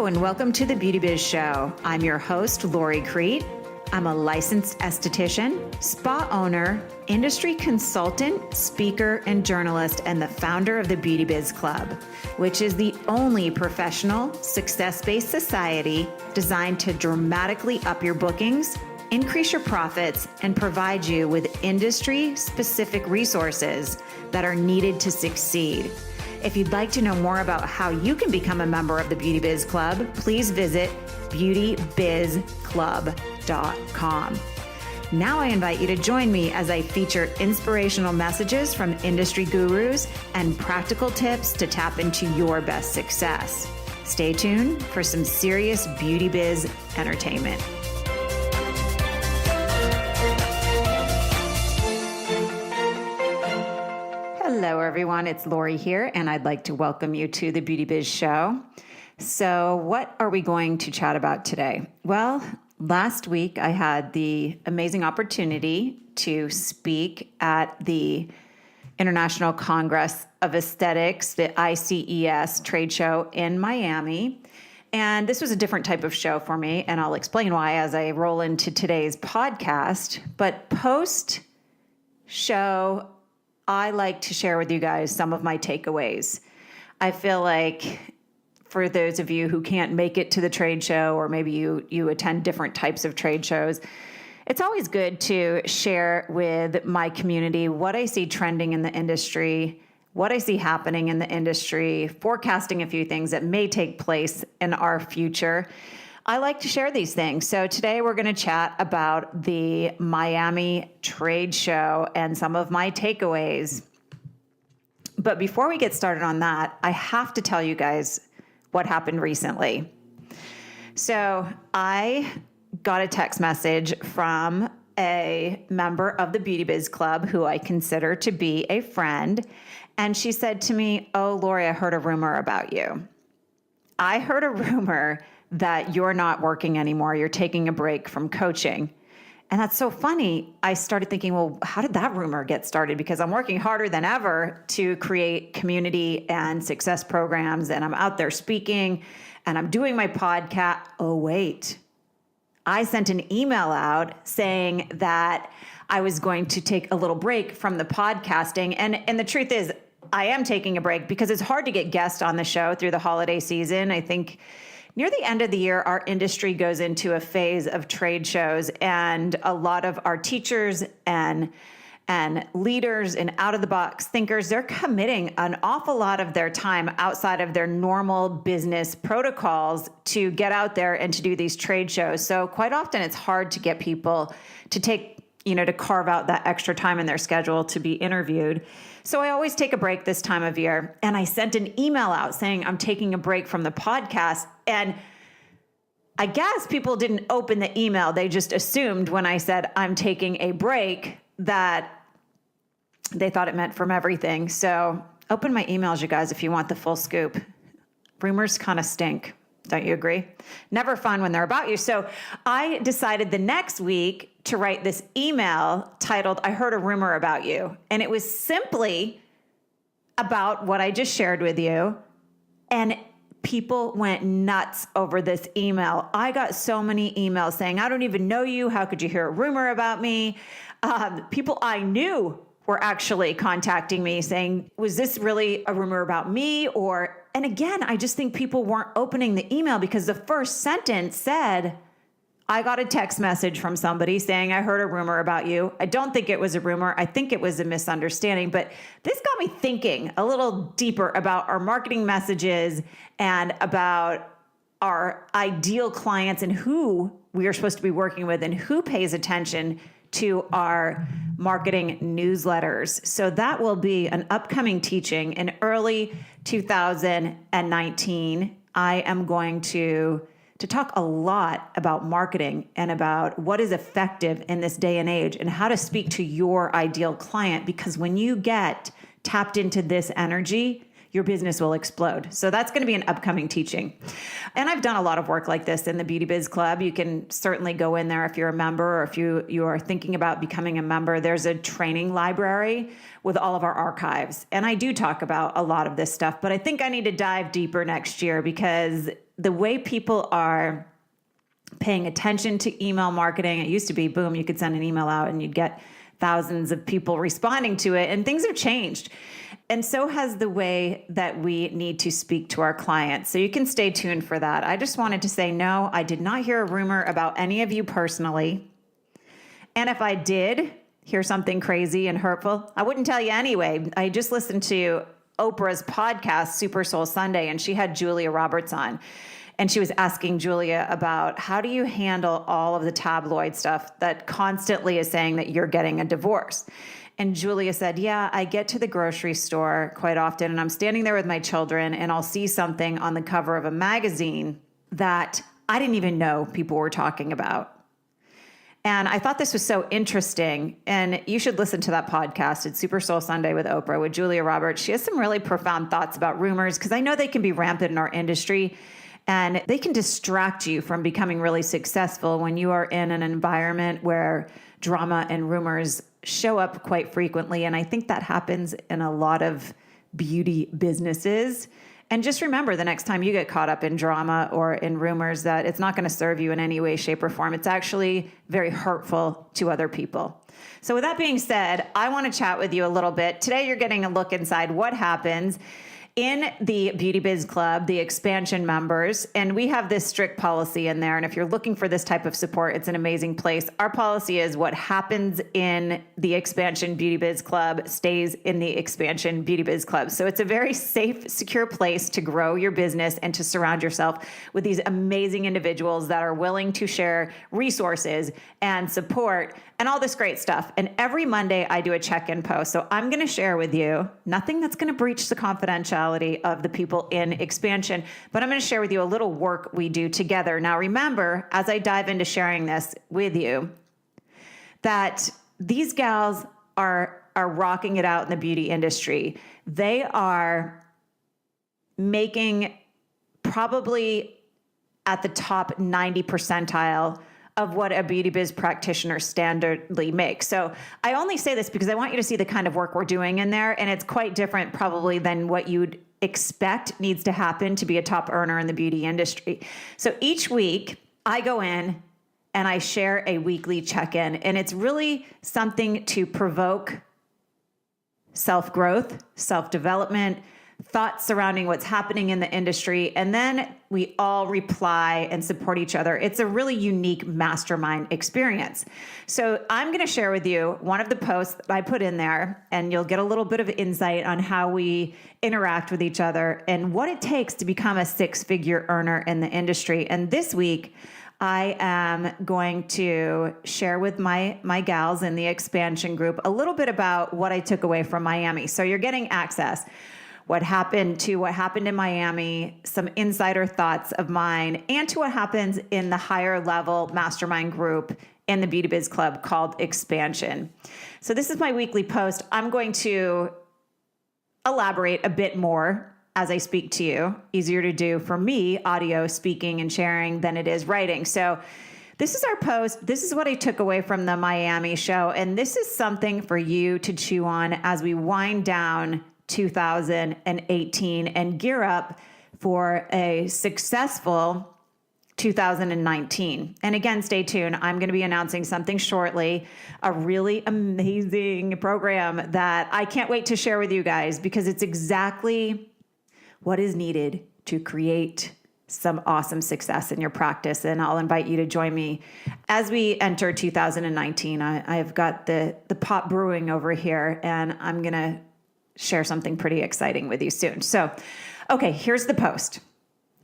and welcome to the Beauty Biz Show. I'm your host, Lori Crete. I'm a licensed esthetician, spa owner, industry consultant, speaker, and journalist, and the founder of the Beauty Biz Club, which is the only professional, success-based society designed to dramatically up your bookings, increase your profits, and provide you with industry-specific resources that are needed to succeed. If you'd like to know more about how you can become a member of the Beauty Biz Club, please visit beautybizclub.com. Now I invite you to join me as I feature inspirational messages from industry gurus and practical tips to tap into your best success. Stay tuned for some serious beauty biz entertainment. Hello, everyone. It's Lori here, and I'd like to welcome you to the Beauty Biz Show. So what are we going to chat about today? Well, last week I had the amazing opportunity to speak at the International Congress of Aesthetics, the ICES trade show in Miami. And this was a different type of show for me, and I'll explain why as I roll into today's podcast. But post-show, I like to share with you guys some of my takeaways. I feel like for those of you who can't make it to the trade show, or maybe you attend different types of trade shows, it's always good to share with my community what I see trending in the industry, what I see happening in the industry, forecasting a few things that may take place in our future. I like to share these things. So today we're going to chat about the Miami trade show and some of my takeaways. But before we get started on that, I have to tell you guys what happened recently. So I got a text message from a member of the Beauty Biz Club who I consider to be a friend. And she said to me, "Oh, Lori, I heard a rumor about you. I heard a rumor that you're not working anymore. You're taking a break from coaching." And that's so funny. I started thinking, well, how did that rumor get started? Because I'm working harder than ever to create community and success programs. And I'm out there speaking and I'm doing my podcast. Oh, wait. I sent an email out saying that I was going to take a little break from the podcasting. And the truth is, I am taking a break because it's hard to get guests on the show through the holiday season. I think near the end of the year, our industry goes into a phase of trade shows, and a lot of our teachers and leaders and out-of-the-box thinkers, they're committing an awful lot of their time outside of their normal business protocols to get out there and to do these trade shows. So quite often it's hard to get people to to carve out that extra time in their schedule to be interviewed. So I always take a break this time of year. And I sent an email out saying I'm taking a break from the podcast. And I guess people didn't open the email. They just assumed when I said I'm taking a break that they thought it meant from everything. So open my emails, you guys, if you want the full scoop. Rumors kind of stink. Don't you agree? Never fun when they're about you. So I decided the next week to write this email titled, "I heard a rumor about you." And it was simply about what I just shared with you. And people went nuts over this email. I got so many emails saying, "I don't even know you. How could you hear a rumor about me?" People I knew were actually contacting me saying, "Was this really a rumor about me?" And again, I just think people weren't opening the email because the first sentence said, "I got a text message from somebody saying I heard a rumor about you." I don't think it was a rumor. I think it was a misunderstanding. But this got me thinking a little deeper about our marketing messages and about our ideal clients and who we are supposed to be working with and who pays attention to our marketing newsletters. So that will be an upcoming teaching in early 2019. I am going to talk a lot about marketing and about what is effective in this day and age and how to speak to your ideal client. Because when you get tapped into this energy, your business will explode. So that's going to be an upcoming teaching. And I've done a lot of work like this in the Beauty Biz Club. You can certainly go in there if you're a member, or if you are thinking about becoming a member. There's a training library with all of our archives. And I do talk about a lot of this stuff, but I think I need to dive deeper next year, because the way people are paying attention to email marketing, it used to be, boom, you could send an email out and you'd get thousands of people responding to it, and things have changed. And so has the way that we need to speak to our clients. So you can stay tuned for that. I just wanted to say, no, I did not hear a rumor about any of you personally. And if I did hear something crazy and hurtful, I wouldn't tell you anyway. I just listened to Oprah's podcast, Super Soul Sunday, and she had Julia Roberts on. And she was asking Julia about, how do you handle all of the tabloid stuff that constantly is saying that you're getting a divorce? And Julia said, yeah, I get to the grocery store quite often, and I'm standing there with my children, and I'll see something on the cover of a magazine that I didn't even know people were talking about. And I thought this was so interesting. And you should listen to that podcast. It's Super Soul Sunday with Oprah, with Julia Roberts. She has some really profound thoughts about rumors, because I know they can be rampant in our industry. And they can distract you from becoming really successful when you are in an environment where drama and rumors show up quite frequently. And I think that happens in a lot of beauty businesses. And just remember, the next time you get caught up in drama or in rumors, that it's not going to serve you in any way, shape, or form. It's actually very hurtful to other people. So with that being said, I want to chat with you a little bit. Today, you're getting a look inside what happens in the Beauty Biz Club, the expansion members, and we have this strict policy in there. And if you're looking for this type of support, it's an amazing place. Our policy is what happens in the expansion Beauty Biz Club stays in the expansion Beauty Biz Club. So it's a very safe, secure place to grow your business and to surround yourself with these amazing individuals that are willing to share resources and support and all this great stuff. And every Monday I do a check-in post. So I'm going to share with you nothing that's going to breach the confidentiality of the people in expansion, but I'm going to share with you a little work we do together. Now, remember, as I dive into sharing this with you, that these gals are rocking it out in the beauty industry. They are making probably at the top 90 percentile of what a beauty biz practitioner standardly makes. So I only say this because I want you to see the kind of work we're doing in there. And it's quite different probably than what you'd expect needs to happen to be a top earner in the beauty industry. So each week I go in and I share a weekly check-in, and it's really something to provoke self-growth, self-development, thoughts surrounding what's happening in the industry, and then we all reply and support each other. It's a really unique mastermind experience. So I'm going to share with you one of the posts that I put in there, and you'll get a little bit of insight on how we interact with each other and what it takes to become a six-figure earner in the industry. And this week, I am going to share with my gals in the expansion group a little bit about what I took away from Miami. So you're getting access. What happened in Miami, some insider thoughts of mine, and to what happens in the higher level mastermind group in the Beauty Biz Club called Expansion. So this is my weekly post. I'm going to elaborate a bit more as I speak to you. Easier to do for me, audio speaking and sharing, than it is writing. So this is our post. This is what I took away from the Miami show. And this is something for you to chew on as we wind down 2018 and gear up for a successful 2019. And again, stay tuned. I'm going to be announcing something shortly, a really amazing program that I can't wait to share with you guys, because it's exactly what is needed to create some awesome success in your practice. And I'll invite you to join me as we enter 2019. I've got the pot brewing over here, and I'm going to share something pretty exciting with you soon. So, okay, here's the post.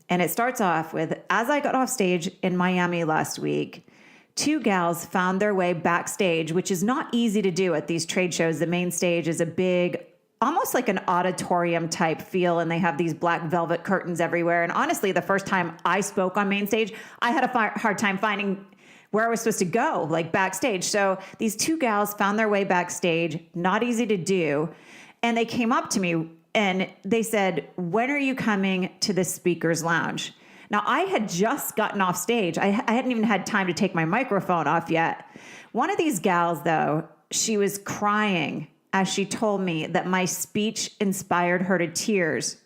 And it starts off with, as I got off stage in Miami last week, two gals found their way backstage, which is not easy to do at these trade shows. The main stage is a big, almost like an auditorium type feel, and they have these black velvet curtains everywhere. And honestly, the first time I spoke on main stage, I had a hard time finding where I was supposed to go, like backstage. So these two gals found their way backstage, not easy to do. And they came up to me And they said, when are you coming to the speaker's lounge? Now, I had just gotten off stage. I hadn't even had time to take my microphone off yet. One of these gals, though, she was crying as she told me that my speech inspired her to tears.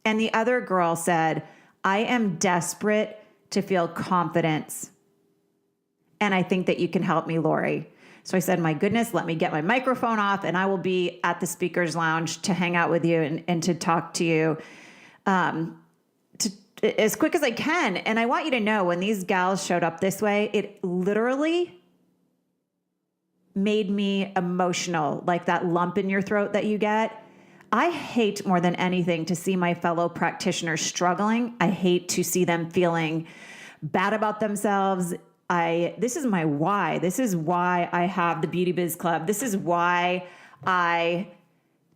And the other girl said, I am desperate to feel confidence. And I think that you can help me, Lori. So I said, my goodness, let me get my microphone off and I will be at the speaker's lounge to hang out with you and to talk to you as quick as I can. And I want you to know, when these gals showed up this way, it literally made me emotional, like that lump in your throat that you get. I hate more than anything to see my fellow practitioners struggling. I hate to see them feeling bad about themselves. This is my why. This is why I have the Beauty Biz Club. This is why I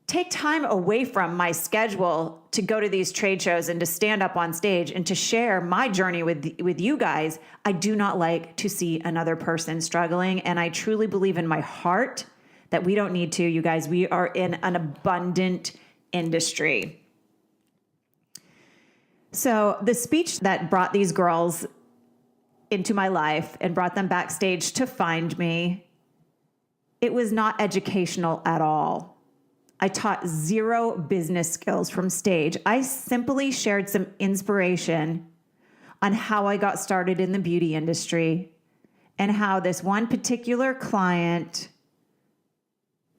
take time away from my schedule to go to these trade shows and to stand up on stage and to share my journey with you guys. I do not like to see another person struggling. And I truly believe in my heart that we don't need to, you guys. We are in an abundant industry. So the speech that brought these girls into my life and brought them backstage to find me, it was not educational at all. I taught zero business skills from stage. I simply shared some inspiration on how I got started in the beauty industry and how this one particular client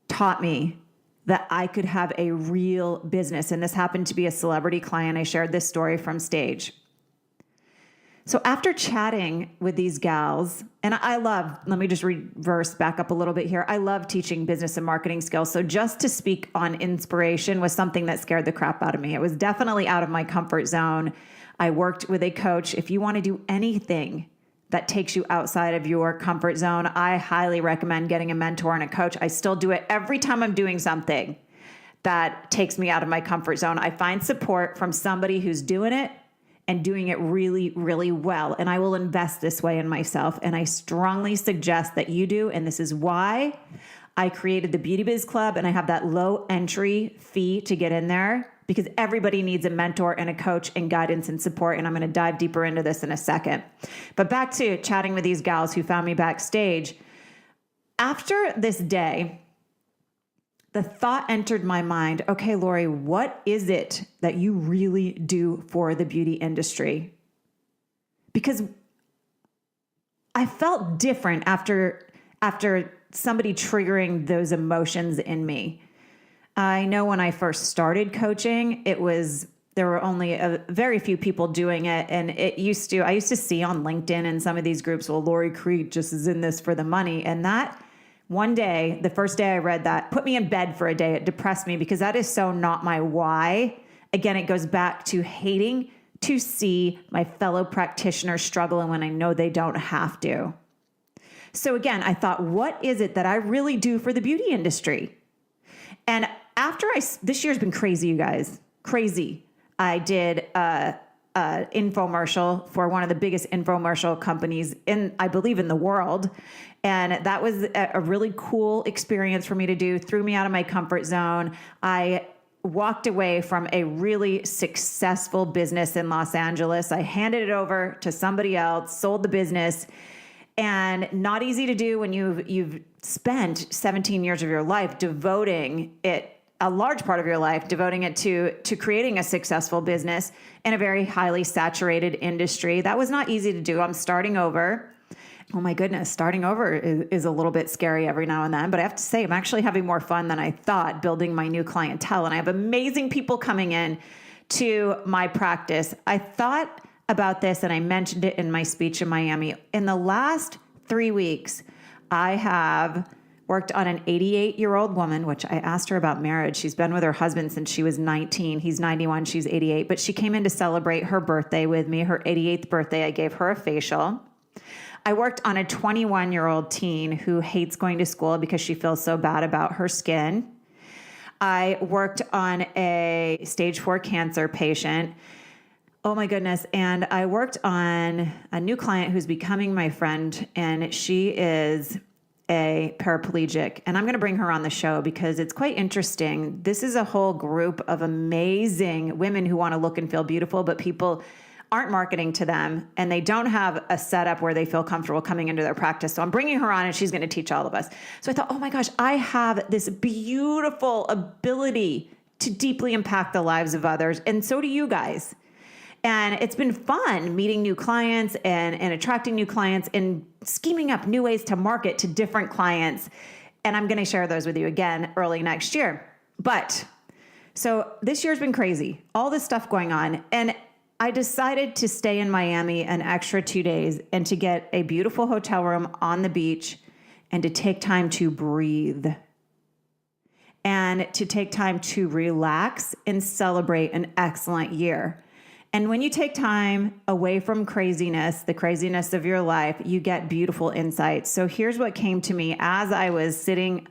taught me that I could have a real business. And this happened to be a celebrity client. I shared this story from stage. So after chatting with these gals, and let me just reverse back up a little bit here. I love teaching business and marketing skills. So just to speak on inspiration was something that scared the crap out of me. It was definitely out of my comfort zone. I worked with a coach. If you want to do anything that takes you outside of your comfort zone, I highly recommend getting a mentor and a coach. I still do it every time I'm doing something that takes me out of my comfort zone. I find support from somebody who's doing it and doing it really, really well. And I will invest this way in myself. And I strongly suggest that you do. And this is why I created the Beauty Biz Club. And I have that low entry fee to get in there, because everybody needs a mentor and a coach and guidance and support. And I'm going to dive deeper into this in a second. But back to chatting with these gals who found me backstage. After this day, the thought entered my mind, okay, Lori, what is it that you really do for the beauty industry? Because I felt different after somebody triggering those emotions in me. I know when I first started coaching, there were only a very few people doing it. And I used to see on LinkedIn and some of these groups, well, Lori Creed just is in this for the money. And that one day, the first day I read that, put me in bed for a day. It depressed me because that is so not my why. Again, it goes back to hating to see my fellow practitioners struggling when I know they don't have to. So again, I thought, what is it that I really do for the beauty industry? And this year's been crazy, you guys, crazy. I did a infomercial for one of the biggest infomercial companies I believe in the world. And that was a really cool experience for me to do, threw me out of my comfort zone. I walked away from a really successful business in Los Angeles. I handed it over to somebody else, sold the business, and not easy to do when you've spent 17 years of your life devoting it, a large part of your life, devoting it to creating a successful business in a very highly saturated industry. That was not easy to do. I'm starting over. Oh my goodness, starting over is a little bit scary every now and then, but I have to say I'm actually having more fun than I thought building my new clientele, and I have amazing people coming in to my practice. I thought about this and I mentioned it in my speech in Miami. In the last 3 weeks, I have worked on an 88-year-old woman, which I asked her about marriage. She's been with her husband since she was 19. He's 91, she's 88, but she came in to celebrate her birthday with me, her 88th birthday. I gave her a facial. I worked on a 21-year-old teen who hates going to school because she feels so bad about her skin. I worked on a stage 4 cancer patient. Oh my goodness. And I worked on a new client who's becoming my friend, and she is a paraplegic, and I'm going to bring her on the show because it's quite interesting. This is a whole group of amazing women who want to look and feel beautiful, but people aren't marketing to them and they don't have a setup where they feel comfortable coming into their practice. So I'm bringing her on and she's going to teach all of us. So I thought, oh my gosh, I have this beautiful ability to deeply impact the lives of others. And so do you guys. And it's been fun meeting new clients and attracting new clients and scheming up new ways to market to different clients. And I'm going to share those with you again early next year. But so this year's been crazy, all this stuff going on. And I decided to stay in Miami an extra 2 days and to get a beautiful hotel room on the beach and to take time to breathe and to take time to relax and celebrate an excellent year. And when you take time away from craziness, the craziness of your life, you get beautiful insights. So here's what came to me as I was sitting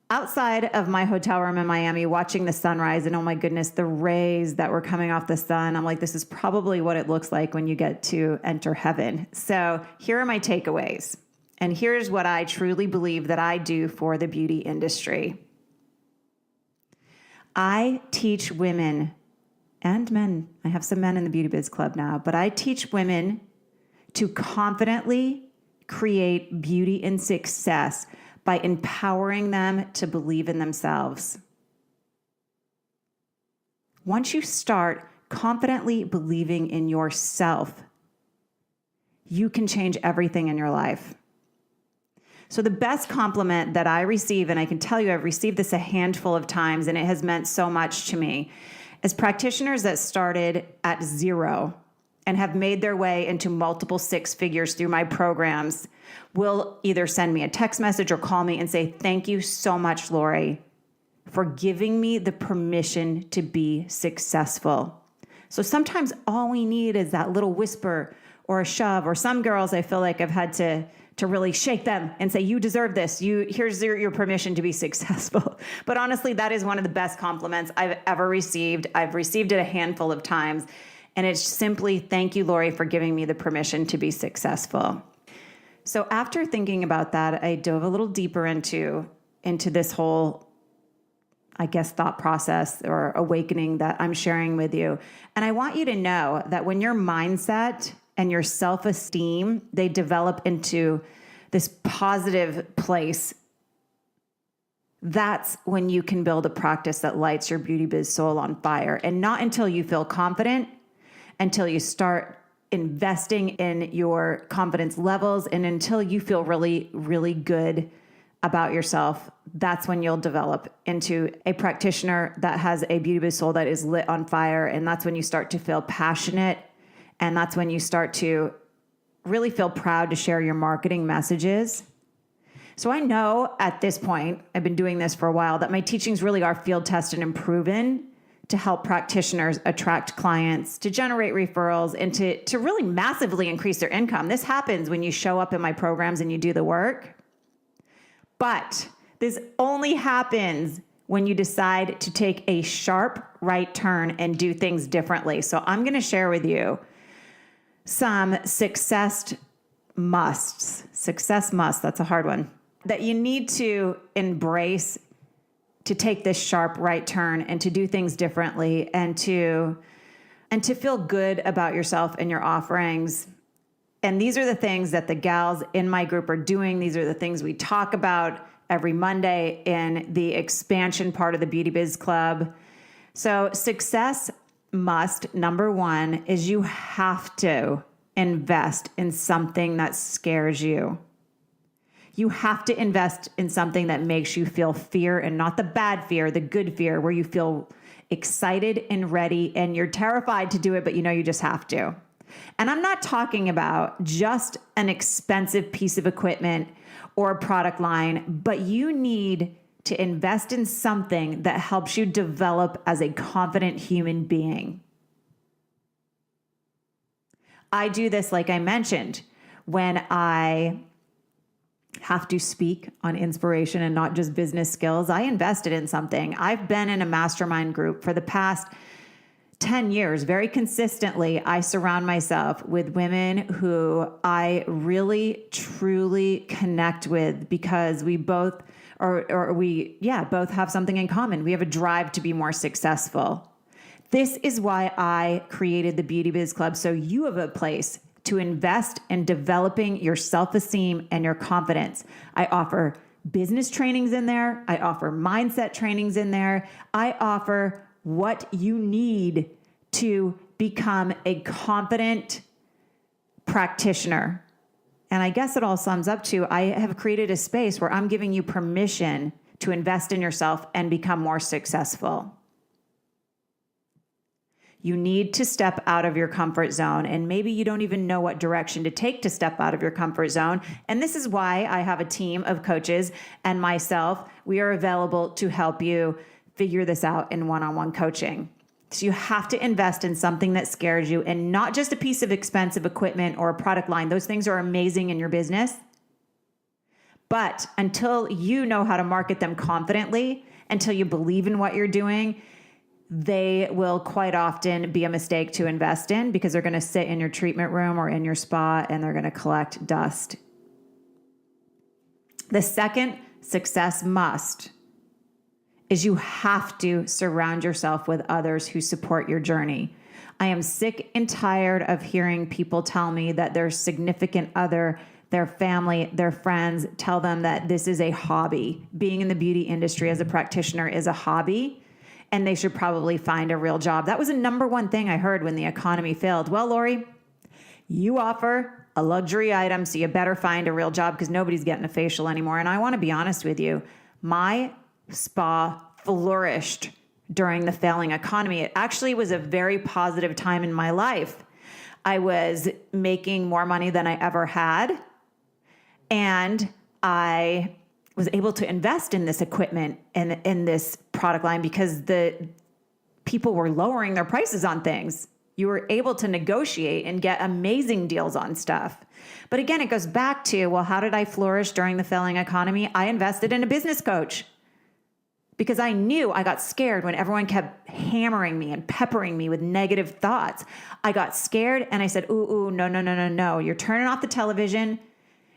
outside of my hotel room in Miami watching the sunrise, and oh my goodness, the rays that were coming off the sun. I'm like, this is probably what it looks like when you get to enter heaven. So here are my takeaways. And here's what I truly believe that I do for the beauty industry. I teach women and men. I have some men in the Beauty Biz Club now, but I teach women to confidently create beauty and success by empowering them to believe in themselves. Once you start confidently believing in yourself, you can change everything in your life. So the best compliment that I receive, and I can tell you I've received this a handful of times and it has meant so much to me, is practitioners that started at zero and have made their way into multiple six figures through my programs will either send me a text message or call me and say, thank you so much, Lori, for giving me the permission to be successful. So sometimes all we need is that little whisper or a shove, or some girls I feel like I've had to really shake them and say, you deserve this. Here's your permission to be successful. But honestly, that is one of the best compliments I've ever received. I've received it a handful of times. And it's simply, thank you, Lori, for giving me the permission to be successful. So after thinking about that, I dove a little deeper into this whole, I guess, thought process or awakening that I'm sharing with you. And I want you to know that when your mindset and your self-esteem, they develop into this positive place, that's when you can build a practice that lights your beauty biz soul on fire. And not until you feel confident, until you start investing in your confidence levels, and until you feel really, really good about yourself, that's when you'll develop into a practitioner that has a beauty biz soul that is lit on fire. And that's when you start to feel passionate. And that's when you start to really feel proud to share your marketing messages. So I know at this point, I've been doing this for a while, that my teachings really are field tested and proven to help practitioners attract clients, to generate referrals, and to really massively increase their income. This happens when you show up in my programs and you do the work. But this only happens when you decide to take a sharp right turn and do things differently. So I'm going to share with you some success musts, that's a hard one, that you need to embrace to take this sharp right turn and to do things differently and to feel good about yourself and your offerings. And these are the things that the gals in my group are doing. These are the things we talk about every Monday in the expansion part of the Beauty Biz Club. So success must, number one, is you have to invest in something that scares you. You have to invest in something that makes you feel fear, and not the bad fear, the good fear, where you feel excited and ready and you're terrified to do it, but you know you just have to. And I'm not talking about just an expensive piece of equipment or a product line, but you need to invest in something that helps you develop as a confident human being. I do this, like I mentioned, when I have to speak on inspiration and not just business skills. I invested in something. I've been in a mastermind group for the past 10 years, very consistently, I surround myself with women who I really, truly connect with because we both, both have something in common. We have a drive to be more successful. This is why I created the Beauty Biz Club, so you have a place to invest in developing your self-esteem and your confidence. I offer business trainings in there. I offer mindset trainings in there. I offer what you need to become a confident practitioner. And I guess it all sums up to, I have created a space where I'm giving you permission to invest in yourself and become more successful. You need to step out of your comfort zone, and maybe you don't even know what direction to take to step out of your comfort zone. And this is why I have a team of coaches and myself. We are available to help you figure this out in one-on-one coaching. So you have to invest in something that scares you, and not just a piece of expensive equipment or a product line. Those things are amazing in your business. But until you know how to market them confidently, until you believe in what you're doing, they will quite often be a mistake to invest in because they're going to sit in your treatment room or in your spa and they're going to collect dust. The second success must is you have to surround yourself with others who support your journey. I am sick and tired of hearing people tell me that their significant other, their family, their friends tell them that this is a hobby. Being in the beauty industry as a practitioner is a hobby, and they should probably find a real job. That was the number one thing I heard when the economy failed. Well, Lori, you offer a luxury item, so you better find a real job because nobody's getting a facial anymore. And I want to be honest with you, my spa flourished during the failing economy. It actually was a very positive time in my life. I was making more money than I ever had, and I was able to invest in this equipment and in this product line because the people were lowering their prices on things. You were able to negotiate and get amazing deals on stuff. But again, it goes back to, well, how did I flourish during the failing economy? I invested in a business coach because I knew I got scared when everyone kept hammering me and peppering me with negative thoughts. I got scared and I said, no. You're turning off the television.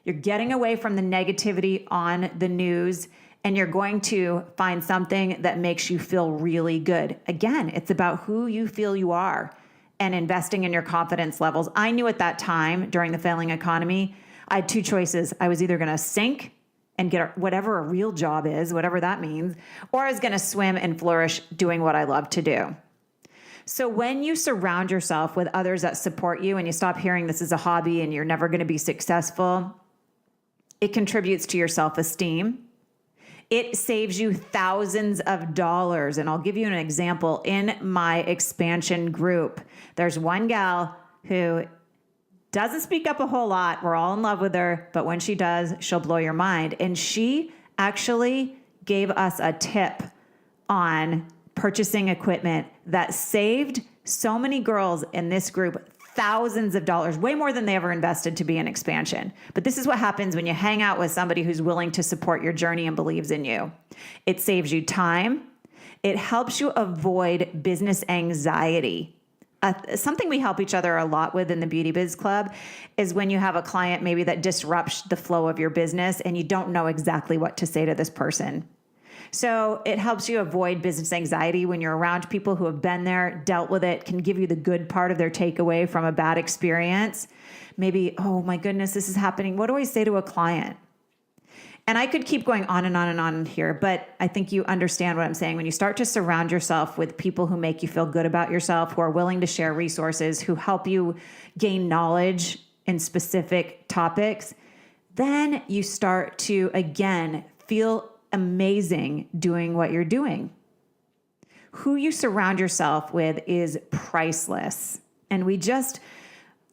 You're getting away from the negativity on the news, and you're going to find something that makes you feel really good. Again, it's about who you feel you are and investing in your confidence levels. I knew at that time during the failing economy, I had two choices. I was either going to sink and get whatever a real job is, whatever that means, or I was going to swim and flourish doing what I love to do. So when you surround yourself with others that support you and you stop hearing this is a hobby and you're never going to be successful, it contributes to your self-esteem. It saves you thousands of dollars. And I'll give you an example. In my expansion group, there's one gal who doesn't speak up a whole lot. We're all in love with her, but when she does, she'll blow your mind. And she actually gave us a tip on purchasing equipment that saved so many girls in this group thousands of dollars, way more than they ever invested to be in expansion. But this is what happens when you hang out with somebody who's willing to support your journey and believes in you. It saves you time. It helps you avoid business anxiety. Something we help each other a lot with in the Beauty Biz Club is when you have a client maybe that disrupts the flow of your business and you don't know exactly what to say to this person. So it helps you avoid business anxiety when you're around people who have been there, dealt with it, can give you the good part of their takeaway from a bad experience. Maybe, oh my goodness, this is happening. What do I say to a client? And I could keep going on and on and on here, but I think you understand what I'm saying. When you start to surround yourself with people who make you feel good about yourself, who are willing to share resources, who help you gain knowledge in specific topics, then you start to, again, feel amazing doing what you're doing. Who you surround yourself with is priceless. And we just,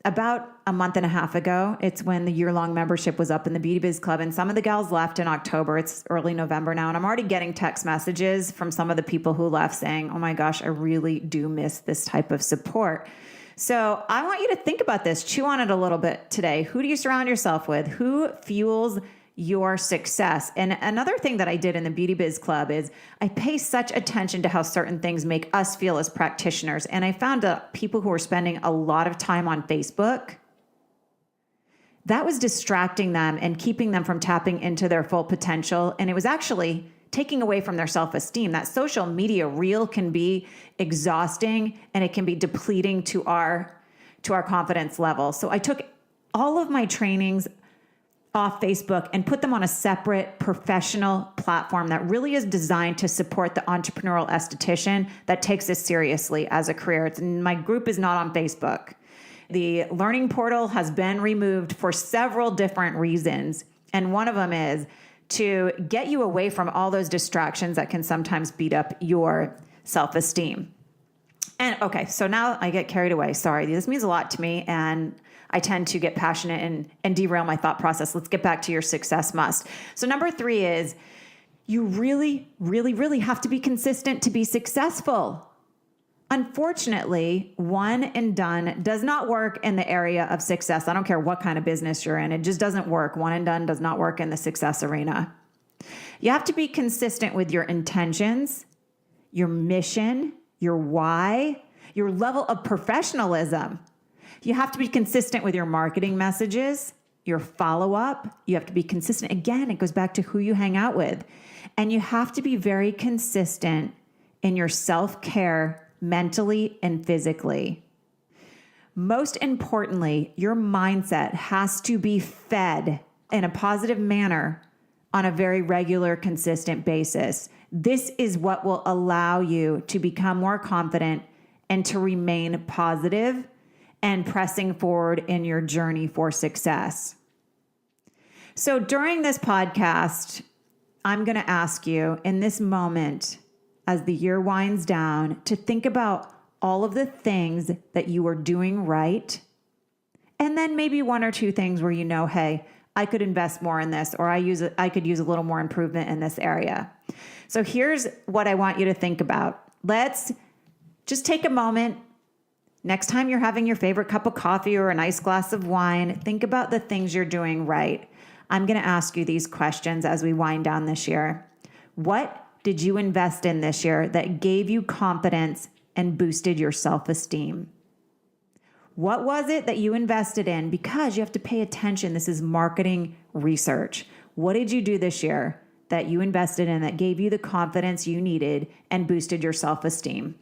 about a month and a half ago, it's when the year-long membership was up in the Beauty Biz Club, and some of the gals left in October. It's early November now, and I'm already getting text messages from some of the people who left saying, oh my gosh, I really do miss this type of support. So I want you to think about this, chew on it a little bit today. Who do you surround yourself with? Who fuels your success. And another thing that I did in the Beauty Biz Club is I pay such attention to how certain things make us feel as practitioners. And I found that people who are spending a lot of time on Facebook, that was distracting them and keeping them from tapping into their full potential. And it was actually taking away from their self-esteem. That social media reel can be exhausting and it can be depleting to our confidence level. So I took all of my trainings off Facebook and put them on a separate professional platform that really is designed to support the entrepreneurial esthetician that takes this seriously as a career. My group is not on Facebook. The learning portal has been removed for several different reasons. And one of them is to get you away from all those distractions that can sometimes beat up your self-esteem. And okay, so now I get carried away. Sorry, this means a lot to me, and I tend to get passionate and derail my thought process. Let's get back to your success must. So number 3 is you really, really, really have to be consistent to be successful. Unfortunately, one and done does not work in the area of success. I don't care what kind of business you're in. It just doesn't work. One and done does not work in the success arena. You have to be consistent with your intentions, your mission, your why, your level of professionalism. You have to be consistent with your marketing messages, your follow-up. You have to be consistent. Again, it goes back to who you hang out with. And you have to be very consistent in your self-care mentally and physically. Most importantly, your mindset has to be fed in a positive manner on a very regular, consistent basis. This is what will allow you to become more confident and to remain positive and pressing forward in your journey for success. So during this podcast, I'm going to ask you in this moment, as the year winds down, to think about all of the things that you are doing right. And then maybe 1 or 2 things where you know, hey, I could invest more in this, or I could use a little more improvement in this area. So here's what I want you to think about. Let's just take a moment. Next time you're having your favorite cup of coffee or a nice glass of wine, think about the things you're doing right. I'm going to ask you these questions as we wind down this year. What did you invest in this year that gave you confidence and boosted your self-esteem? What was it that you invested in? Because you have to pay attention. This is marketing research. What did you do this year that you invested in that gave you the confidence you needed and boosted your self-esteem?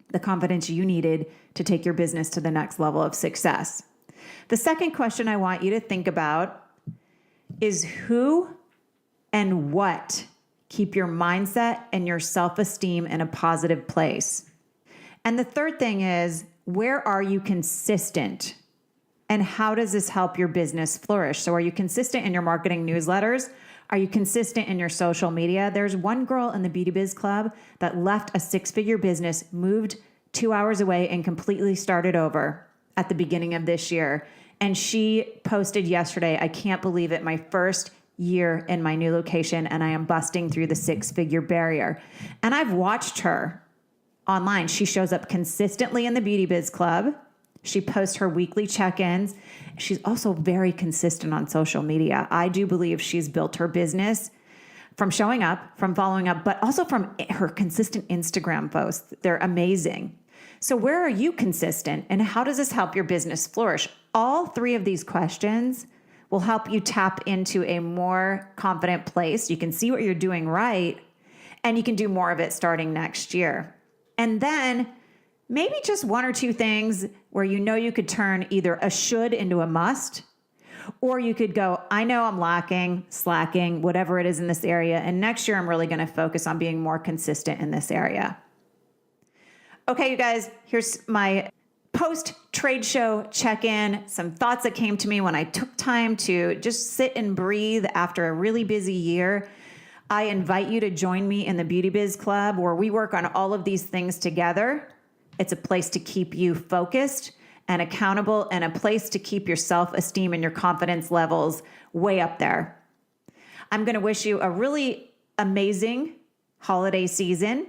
The confidence you needed to take your business to the next level of success. The second question I want you to think about is who and what keep your mindset and your self-esteem in a positive place. And the third thing is, where are you consistent? And how does this help your business flourish? So are you consistent in your marketing newsletters? Are you consistent in your social media? There's one girl in the Beauty Biz Club that left a 6-figure business, moved 2 hours away, and completely started over at the beginning of this year. And she posted yesterday, I can't believe it, my first year in my new location, and I am busting through the 6-figure barrier. And I've watched her online. She shows up consistently in the Beauty Biz Club. She posts her weekly check-ins. She's also very consistent on social media. I do believe she's built her business from showing up, from following up, but also from her consistent Instagram posts. They're amazing. So where are you consistent, and how does this help your business flourish? All 3 of these questions will help you tap into a more confident place. You can see what you're doing right, and you can do more of it starting next year. And then maybe just 1 or 2 things where you know you could turn either a should into a must, or you could go, I know I'm lacking, slacking, whatever it is in this area, and next year I'm really going to focus on being more consistent in this area. Okay, you guys, here's my post-trade show check-in, some thoughts that came to me when I took time to just sit and breathe after a really busy year. I invite you to join me in the Beauty Biz Club, where we work on all of these things together. It's a place to keep you focused and accountable, and a place to keep your self-esteem and your confidence levels way up there. I'm going to wish you a really amazing holiday season.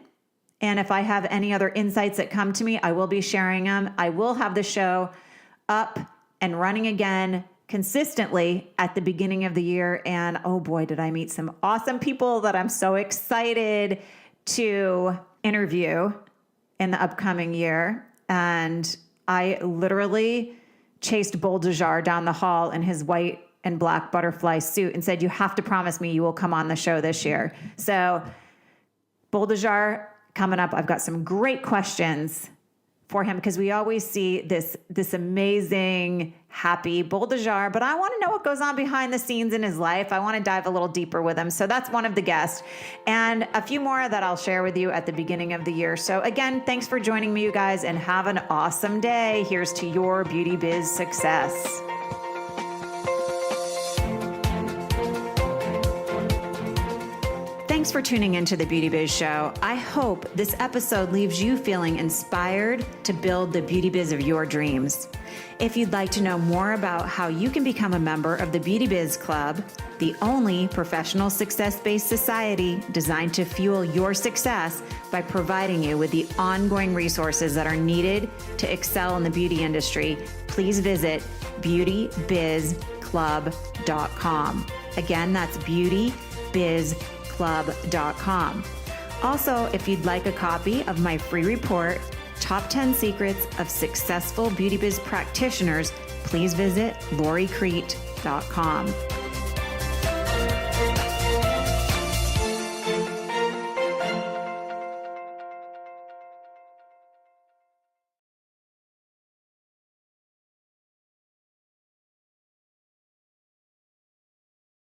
And if I have any other insights that come to me, I will be sharing them. I will have the show up and running again consistently at the beginning of the year. And oh boy, did I meet some awesome people that I'm so excited to interview in the upcoming year. And I literally chased Boldajar down the hall in his white and black butterfly suit and said, "You have to promise me you will come on the show this year." So Boldajar coming up. I've got some great questions for him because we always see this amazing, happy Boldajar, but I want to know what goes on behind the scenes in his life. I want to dive a little deeper with him. So that's one of the guests, and a few more that I'll share with you at the beginning of the year. So again, thanks for joining me, you guys, and have an awesome day. Here's to your beauty biz success. Thanks for tuning into the Beauty Biz Show. I hope this episode leaves you feeling inspired to build the beauty biz of your dreams. If you'd like to know more about how you can become a member of the Beauty Biz Club, the only professional success-based society designed to fuel your success by providing you with the ongoing resources that are needed to excel in the beauty industry, please visit beautybizclub.com. Again, that's beautybizclub.com. Also, if you'd like a copy of my free report, Top 10 Secrets of Successful Beauty Biz Practitioners, please visit lauriecrete.com.